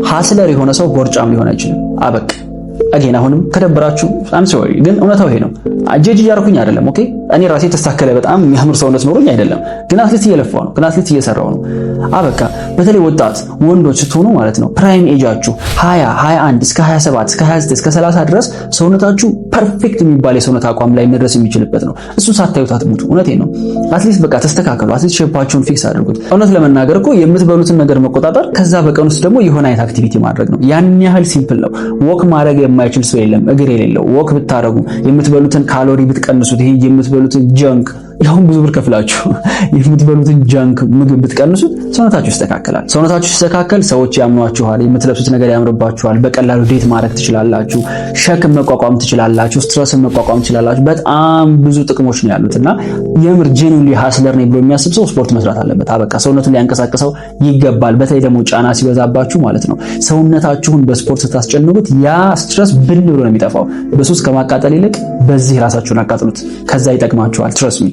ሃስለር የሆነ ሰው ቦርጫም ሊሆን አይችልም። አበቃ። አጌን አሁንም ከደበራችሁ አም ሶሪ፣ ግን እውነታው ይሄ ነው። ጀጅ እያደረኩኝ አይደለም። ኦኬ እኔ ራሴ ተስተካከለ በጣም የሚያምር ሰውነት ኖሮኝ አይደለም፣ ግን አትሌት እየለፋው ነው፣ ግን አትሌት እየሰራው ነው። አበቃ። በተለይ ወጣት ወንዶች ስትሆኑ ማለት ነው ፕራይም ኤጃችሁ 20 21 እስከ 27 እስከ 29 እስከ 30 ድረስ ሰውነታችሁ ፐርፌክት የሚባል የሰውነት አቋም ላይ መድረስ የሚችልበት ነው። እሱ ሳታዩት አትሙቱ። እውነቴን ነው። አትሌት በቃ ተስተካከሉ። አትሌት ሼፓችሁን ፊክስ አድርጉት። እውነት ለመናገር እኮ የምትበሉትን ነገር መቆጣጠር፣ ከዛ በቀን ውስጥ ደግሞ የሆነ አይነት አክቲቪቲ ማድረግ ነው። ያን ያህል ሲምፕል ነው። ወክ ማድረግ የማይችል ሰው የለም። እግር የሌለው ወክ ብታረጉ፣ የምትበሉትን ካሎሪ ብትቀንሱት፣ ይሄ የምትበሉትን ጀንክ ያሁን ብዙ ብር ከፍላችሁ የምትበሉትን ጃንክ ምግብ ብትቀንሱት ሰውነታችሁ ይስተካከላል። ሰውነታችሁ ሲስተካከል ሰዎች ያምኗችኋል፣ የምትለብሱት ነገር ያምርባችኋል፣ በቀላሉ ዴት ማድረግ ትችላላችሁ፣ ሸክም መቋቋም ትችላላችሁ፣ ስትረስን መቋቋም ትችላላችሁ። በጣም ብዙ ጥቅሞች ነው ያሉትና የምር ጄኑዊንሊ ሃስለር ነኝ ብሎ የሚያስብ ሰው ስፖርት መስራት አለበት። አበቃ። ሰውነቱን ሊያንቀሳቅሰው ይገባል። በተለይ ደግሞ ጫና ሲበዛባችሁ ማለት ነው ሰውነታችሁን በስፖርት ስታስጨንቁት ያ ስትረስ ብን ብሎ ነው የሚጠፋው። በሱስ ከማቃጠል ይልቅ በዚህ ራሳችሁን አቃጥሉት። ከዛ ይጠቅማችኋል። ትረስ ሚ